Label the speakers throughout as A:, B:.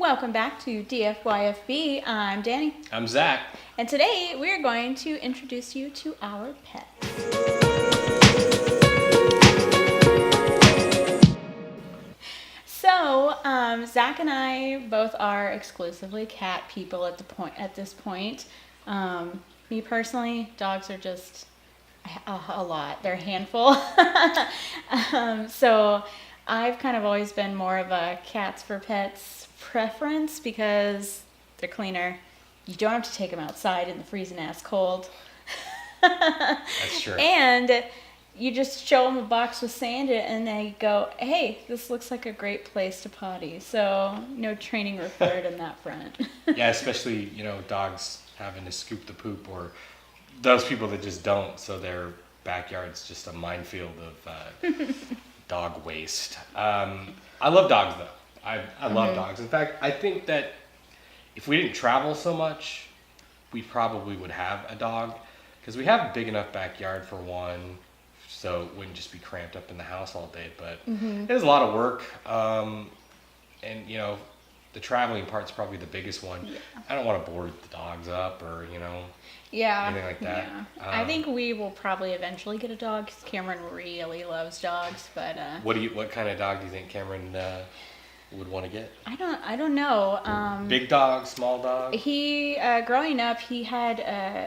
A: Welcome back to DFYFB. I'm Danny.
B: I'm Zach.
A: And today we're going to introduce you to our pets. So, Zach and I both are exclusively cat people at this point. Me personally, dogs are just a lot. They're a handful. So I've kind of always been more of a cats for pets preference because they're cleaner. You don't have to take them outside in the freezing ass cold.
B: That's true.
A: And you just show them a box with sand in it and they go, hey, this looks like a great place to potty. So no training required on that front.
B: Yeah, especially, dogs having to scoop the poop, or those people that just don't, so their backyard's just a minefield of dog waste. I love dogs, though. I love dogs. In fact, I think that if we didn't travel so much, we probably would have a dog, because we have a big enough backyard for one, so it wouldn't just be cramped up in the house all day. But it is a lot of work, and the traveling part's probably the biggest one.
A: Yeah.
B: I don't want to board the dogs up or
A: Yeah,
B: anything like that.
A: Yeah. I think we will probably eventually get a dog because Cameron really loves dogs. But
B: what kind of dog do you think Cameron would want to get?
A: I don't know.
B: Big dog, small dog?
A: He growing up, he had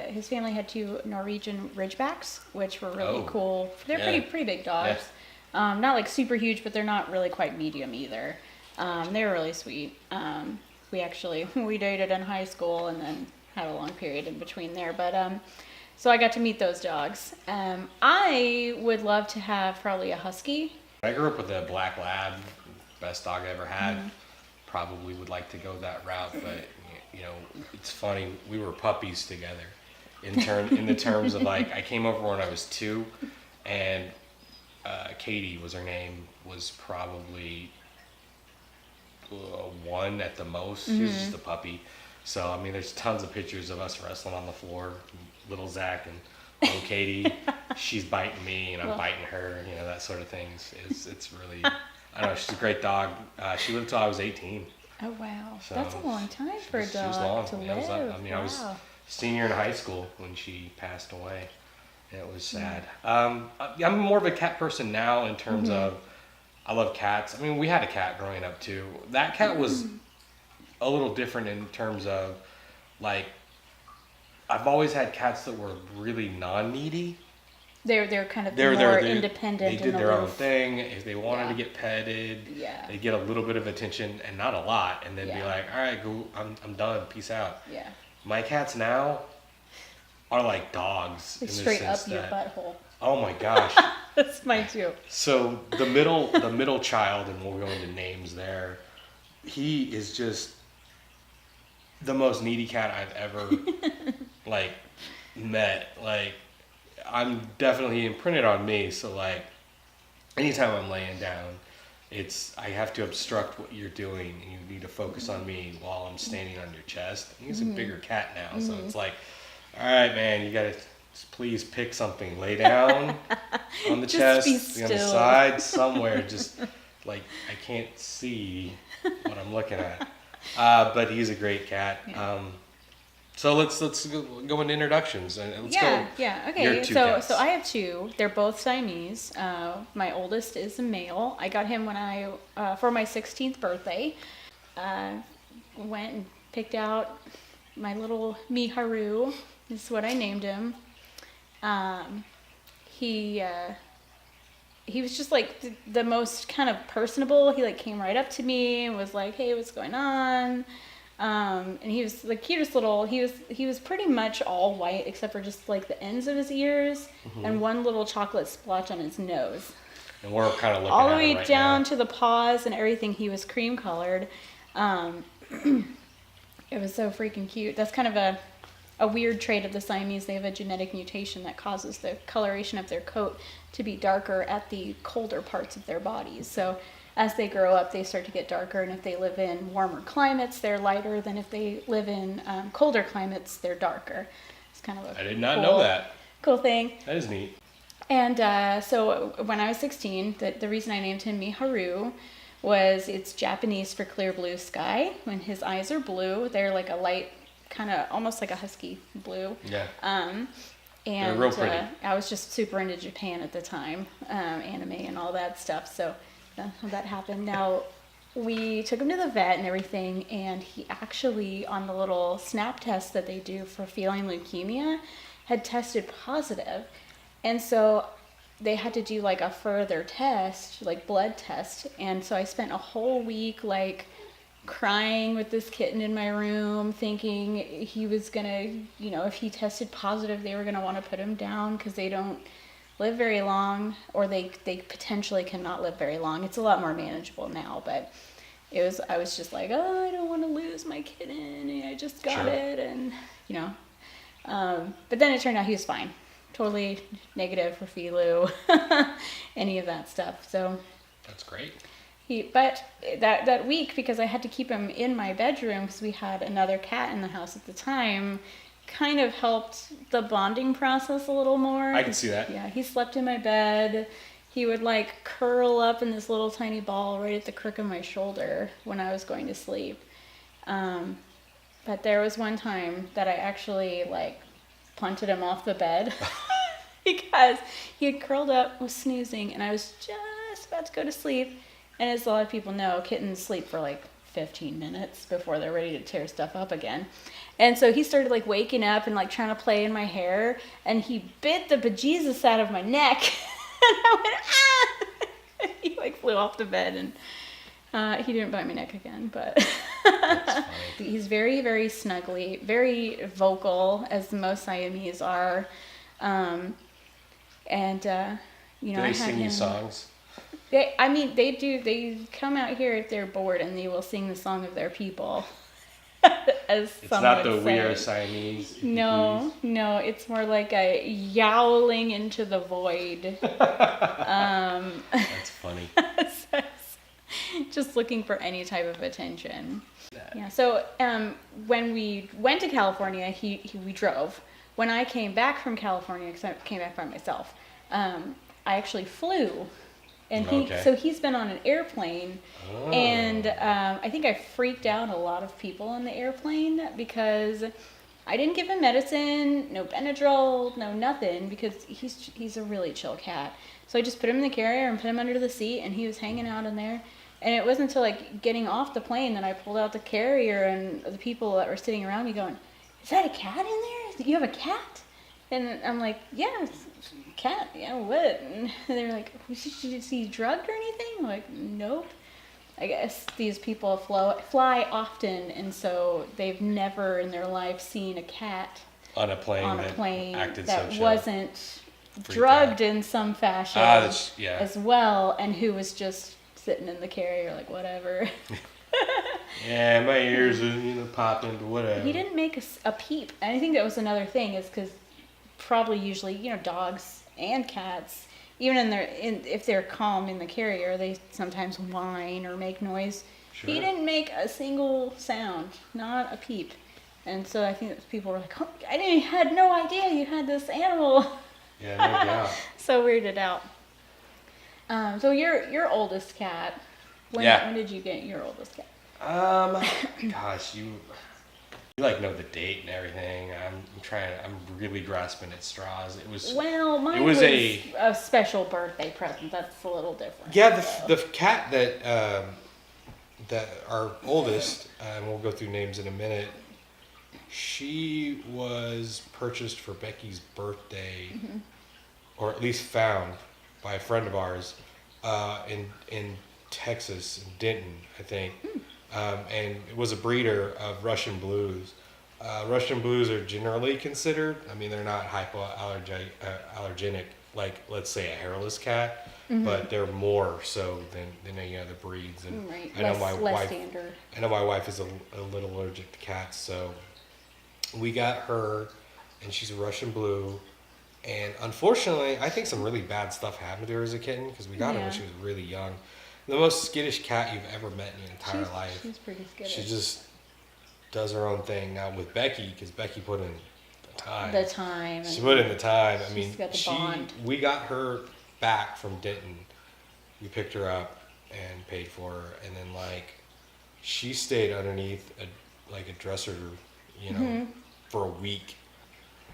A: his family had two Norwegian Ridgebacks, which were really cool. They're pretty big dogs. Yeah. Not like super huge, but they're not really quite medium either. They were really sweet. We dated in high school and then had a long period in between there. But so I got to meet those dogs. I would love to have probably a husky.
B: I grew up with a black lab, best dog I ever had. Probably would like to go that route, but it's funny. We were puppies together. In the terms of, like, I came over when I was 2, and Katie was her name, was probably 1 at the most. She was just a puppy. So, I mean, there's tons of pictures of us wrestling on the floor, little Zach and little Katie. She's biting me and I'm biting her, that sort of thing. It's really, I don't know, she's a great dog. She lived till I was 18.
A: Oh, wow.
B: So
A: that's a long time for a dog
B: she was long.
A: to
B: live.
A: Wow.
B: I was senior in high school when she passed away. And it was sad. I'm more of a cat person now in terms of, I love cats. I mean, we had a cat growing up too. That cat was a little different in terms of, like, I've always had cats that were really non-needy.
A: They're kind of more independent.
B: They did their own thing. If they wanted to get petted, they'd get a little bit of attention and not a lot, and then be like, all right, go, I'm done, peace out. Yeah. My cats now are like dogs.
A: It's straight up your butthole.
B: Oh my gosh.
A: That's mine too.
B: So the middle child, and we'll go into names there, he is just the most needy cat I've ever met. Like, I'm definitely imprinted on me, so like anytime I'm laying down, I have to obstruct what you're doing, and you need to focus on me while I'm standing on your chest. He's a bigger cat now, so it's like, all right, man, you gotta please pick something. Lay down on the chest, on the side, somewhere. Just like I can't see what I'm looking at. But he's a great cat. Yeah. So let's go into introductions and let's go.
A: Yeah. Okay. So I have 2. They're both Siamese. My oldest is a male. I got him when for my 16th birthday. Went and picked out my little Miharu. Is what I named him. He was just like the most kind of personable. He like came right up to me and was like, "Hey, what's going on?" And he was the cutest little. He was pretty much all white except for just like the ends of his ears and one little chocolate splotch on his nose.
B: And we're kind of looking
A: all the way
B: right
A: down
B: now
A: to the paws and everything. He was cream colored. It was so freaking cute. That's kind of a weird trait of the Siamese. They have a genetic mutation that causes the coloration of their coat to be darker at the colder parts of their bodies. So as they grow up, they start to get darker, and if they live in warmer climates, they're lighter than if they live in colder climates, they're darker. It's kind of
B: I did not know that.
A: Cool thing.
B: That is neat.
A: And so when I was 16, the reason I named him Miharu was it's Japanese for clear blue sky. When his eyes are blue, they're like a light, kind of almost like a husky blue.
B: Yeah.
A: And
B: they're real pretty.
A: I was just super into Japan at the time, anime and all that stuff. So that happened. Now, we took him to the vet and everything, and he actually, on the little snap test that they do for feline leukemia, had tested positive. And so they had to do like a further test, like blood test. And so I spent a whole week like crying with this kitten in my room, thinking he was gonna, if he tested positive, they were gonna want to put him down because they don't live very long, or they potentially cannot live very long. It's a lot more manageable now, but I was just like, oh, I don't want to lose my kitten, and I just got it, and but then it turned out he was fine, totally negative for FeLu, any of that stuff. So
B: that's great.
A: But that week, because I had to keep him in my bedroom because we had another cat in the house at the time, kind of helped the bonding process a little more.
B: I can see that.
A: Yeah, he slept in my bed. He would like curl up in this little tiny ball right at the crook of my shoulder when I was going to sleep. But there was one time that I actually like punted him off the bed because he had curled up, was snoozing, and I was just about to go to sleep. And as a lot of people know, kittens sleep for like 15 minutes before they're ready to tear stuff up again. And so he started like waking up and like trying to play in my hair, and he bit the bejesus out of my neck. And I went, ah! He like flew off the bed, and he didn't bite my neck again, but he's very, very snuggly, very vocal, as most Siamese are. Do
B: they sing you songs?
A: They do. They come out here if they're bored, and they will sing the song of their people. It's
B: not the "We Are Siamese."
A: No, it's more like a yowling into the void.
B: That's funny.
A: Just looking for any type of attention. Yeah. So when we went to California, we drove. When I came back from California, because I came back by myself, I actually flew. And so he's been on an airplane, and I think I freaked out a lot of people on the airplane because I didn't give him medicine, no Benadryl, no nothing, because he's a really chill cat. So I just put him in the carrier and put him under the seat, and he was hanging out in there. And it wasn't until like getting off the plane that I pulled out the carrier, and the people that were sitting around me going, "Is that a cat in there? You have a cat?" And I'm like, "Yeah, cat, yeah, what?" And they were like, "Is he drugged or anything?" I'm like, "Nope." I guess these people fly often, and so they've never in their life seen a cat
B: on a plane
A: that wasn't drugged in some fashion as well, and who was just sitting in the carrier like whatever.
B: Yeah, my ears are popping, but whatever.
A: He didn't make a peep. And I think that was another thing, is because probably usually, dogs and cats, even if they're calm in the carrier, they sometimes whine or make noise. Sure. He didn't make a single sound, not a peep. And so I think that people were like, "Oh, had no idea you had this animal."
B: Yeah, no doubt.
A: So weirded out. So your oldest cat, when did you get your oldest cat?
B: Gosh, you like know the date and everything. I'm really grasping at straws.
A: Mine was a special birthday present. That's a little different.
C: Yeah, the cat that our oldest, and we'll go through names in a minute, she was purchased for Becky's birthday, or at least found by a friend of ours in Texas, in Denton, I think. And it was a breeder of Russian blues. Russian blues are generally considered, they're not hypoallergenic, like, let's say, a hairless cat, but they're more so than any other breeds. And
A: right.
C: I know my wife is a little allergic to cats, so we got her, and she's a Russian blue. And unfortunately, I think some really bad stuff happened to her as a kitten, because we got her when she was really young. The most skittish cat you've ever met in your entire life.
A: She's pretty skittish.
C: She just does her own thing. Now with Becky, because Becky put in the time. She put in the time.
A: She's got the bond.
C: We got her back from Denton. We picked her up, and paid for her, and then like she stayed underneath a dresser, you know, for a week,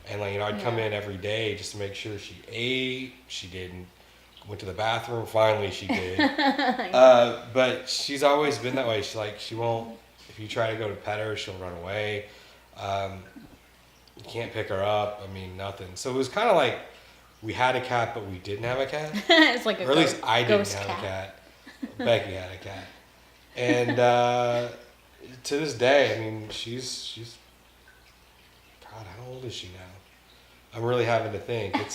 C: and like, you know, I'd come in every day just to make sure she ate. She didn't. Went to the bathroom. Finally, she did. But she's always been that way. She won't. If you try to go to pet her, she'll run away. You can't pick her up. I mean, nothing. So it was kind of like we had a cat, but we didn't have a cat.
A: It's like
C: or at least I didn't have a cat. Becky had a cat, and to this day, I mean, she's. God, how old is she now? I'm really having to think. It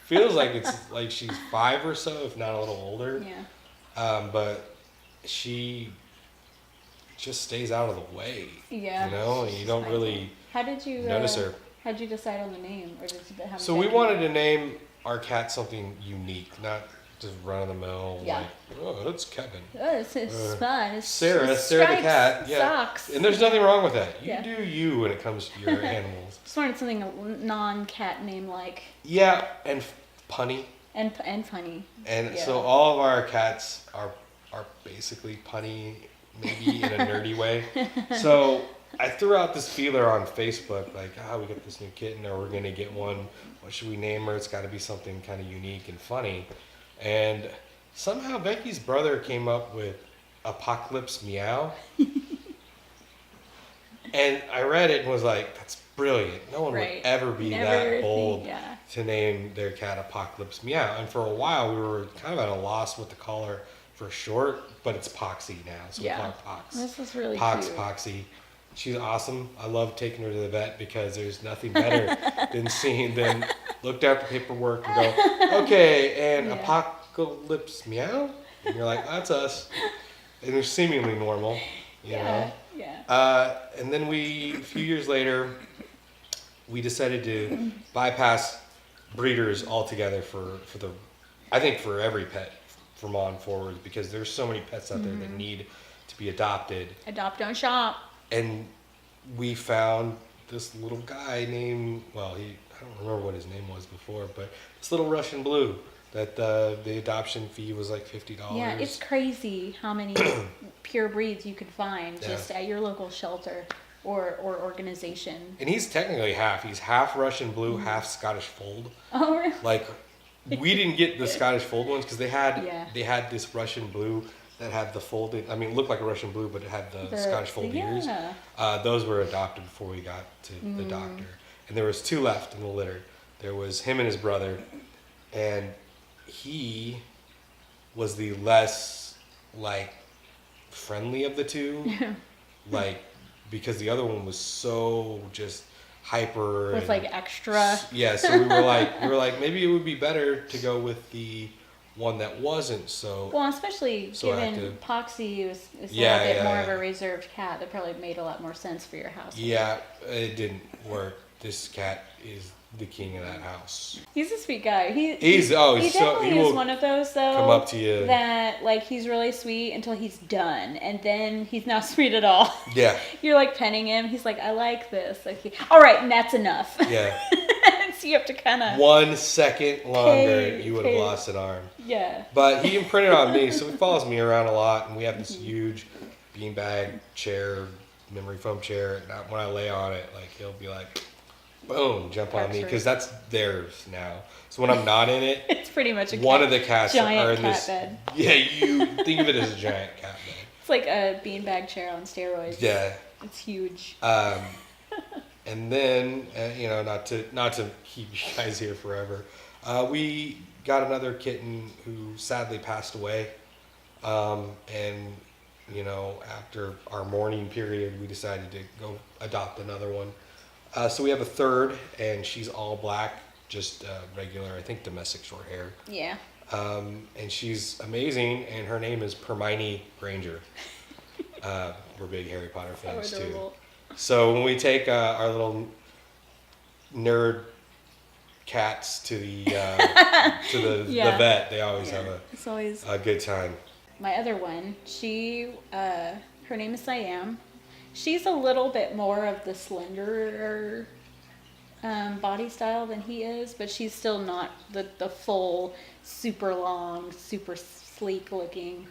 C: feels like it's like she's 5 or so, if not a little older.
A: Yeah.
C: But she just stays out of the way.
A: Yeah.
C: You know, and you don't really notice her.
A: How did you decide on the name, or did you have?
C: So we wanted to name our cat something unique, not just run of the mill.
A: Yeah.
C: Like, oh, that's Kevin.
A: Oh, it's fun. It's
C: Sarah the cat. Yeah.
A: Socks.
C: And there's nothing wrong with that. You
A: Yeah.
C: do you when it comes to your animals.
A: Just wanted something non-cat name like.
C: Yeah, and punny.
A: And funny.
C: And so all of our cats are basically punny, maybe in a nerdy way. So I threw out this feeler on Facebook, like, we got this new kitten, or we're going to get one. What should we name her? It's got to be something kind of unique and funny. And somehow Becky's brother came up with Apocalypse Meow. And I read it and was like, that's brilliant. No one would ever be that bold to name their cat Apocalypse Meow. And for a while, we were kind of at a loss what to call her for short, but it's Poxy now. So we call her Pox.
A: This is really
C: cute.
A: Poxy.
C: She's awesome. I love taking her to the vet because there's nothing better than look down at the paperwork and go, okay, and Apocalypse Meow? And you're like, that's us. And they're seemingly normal, you know?
A: Yeah.
C: And then a few years later, we decided to bypass breeders altogether for every pet from on forward, because there's so many pets out there that need to be adopted.
A: Adopt, don't shop.
C: And we found this little guy named, I don't remember what his name was before, but this little Russian blue that the adoption fee was like $50.
A: Yeah, it's crazy how many pure breeds you could find just at your local shelter or organization.
C: And he's technically half. He's half Russian blue, half Scottish Fold.
A: Oh, really?
C: Like, we didn't get the Scottish Fold ones because they had this Russian blue that had the folded, it looked like a Russian blue, but it had the Scottish Fold ears. Those were adopted before we got to the doctor. And there was 2 left in the litter. There was him and his brother, and he was the less, friendly of the 2. Because the other one was so just hyper.
A: With, extra.
C: Yeah, so we were like, maybe it would be better to go with the one that wasn't so.
A: Well, especially given Poxy is a little bit more of a reserved cat, that probably made a lot more sense for your house.
C: Yeah, it didn't work. This cat is the king of that house.
A: He's a sweet guy. He
C: definitely
A: is one of those though.
C: Come up to you.
A: That he's really sweet until he's done, and then he's not sweet at all.
C: Yeah.
A: You're petting him. He's like, I like this. All right, and that's enough.
C: Yeah.
A: So you have to kind of
C: 1 second longer, you would have lost an arm.
A: Yeah.
C: But he imprinted on me, so he follows me around a lot, and we have this huge beanbag chair, memory foam chair. And when I lay on it, he'll be like, boom, jump on me, because that's theirs now. So when I'm not in it,
A: it's pretty much
C: one of the cats
A: giant
C: are in
A: cat
C: this.
A: Bed.
C: Yeah, you think of it as a giant cat bed.
A: It's like a beanbag chair on steroids.
C: Yeah.
A: It's huge.
C: And then, not to keep you guys here forever, we got another kitten who sadly passed away. And, after our mourning period, we decided to go adopt another one. So we have a third, and she's all black, just regular, I think, domestic short hair.
A: Yeah.
C: And she's amazing, and her name is Hermione Granger. We're big Harry Potter fans, too. So when we take our little nerd cats to the the vet, they always have a good time.
A: My other one, her name is Siam. She's a little bit more of the slenderer body style than he is, but she's still not the full, super long, super sleek looking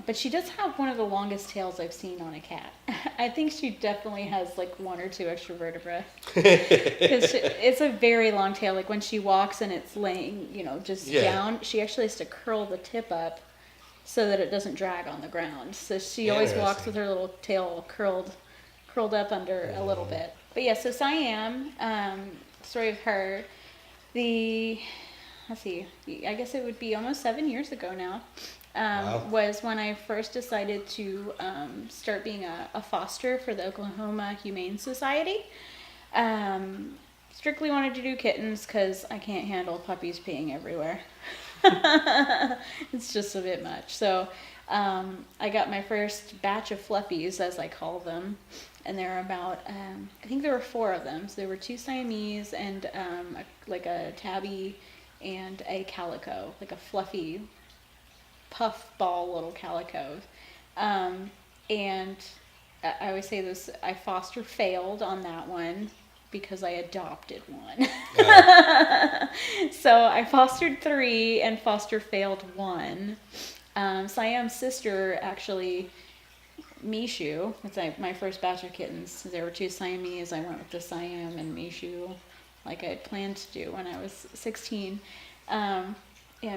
A: But she does have one of the longest tails I've seen on a cat. I think she definitely has like 1 or 2 extra vertebrae. It's a very long tail. Like when she walks and it's laying, just down, she actually has to curl the tip up so that it doesn't drag on the ground. So she always walks with her little tail curled up under a little bit. But yeah, so Siam, story of her, let's see, I guess it would be almost 7 years ago now. Was when I first decided to start being a foster for the Oklahoma Humane Society. Strictly wanted to do kittens because I can't handle puppies peeing everywhere. It's just a bit much. So I got my first batch of fluffies, as I call them, and there are about, I think there were 4 of them. So there were 2 Siamese and a tabby and a calico, like a fluffy puff ball little calico. And I always say this, I foster failed on that one because I adopted one. So I fostered 3 and foster failed 1. Siam's sister, actually, Mishu, it's my first batch of kittens. There were 2 Siamese. I went with the Siam and Mishu like I had planned to do when I was 16. Yeah,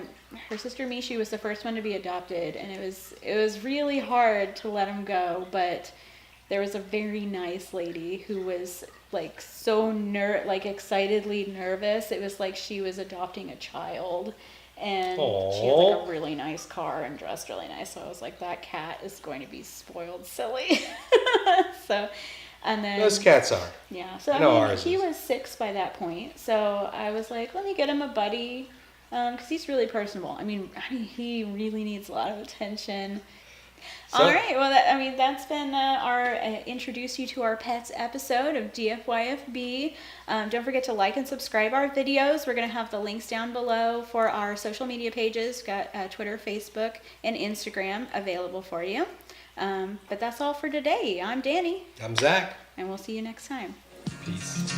A: her sister Mishu was the first one to be adopted, and it was really hard to let him go, but there was a very nice lady who was like so excitedly nervous. It was like she was adopting a child, and she had like a really nice car and dressed really nice. So I was like, that cat is going to be spoiled silly. So, and then
C: those cats are.
A: Yeah. So I mean, he was 6 by that point. So I was like, let me get him a buddy. Because he's really personable. I mean, he really needs a lot of attention. So, all right. Well, that's been our introduce you to our pets episode of DFYFB. Don't forget to like and subscribe our videos. We're going to have the links down below for our social media pages. Got Twitter, Facebook, and Instagram available for you. But that's all for today. I'm Danny.
C: I'm Zach.
A: And we'll see you next time.
C: Peace.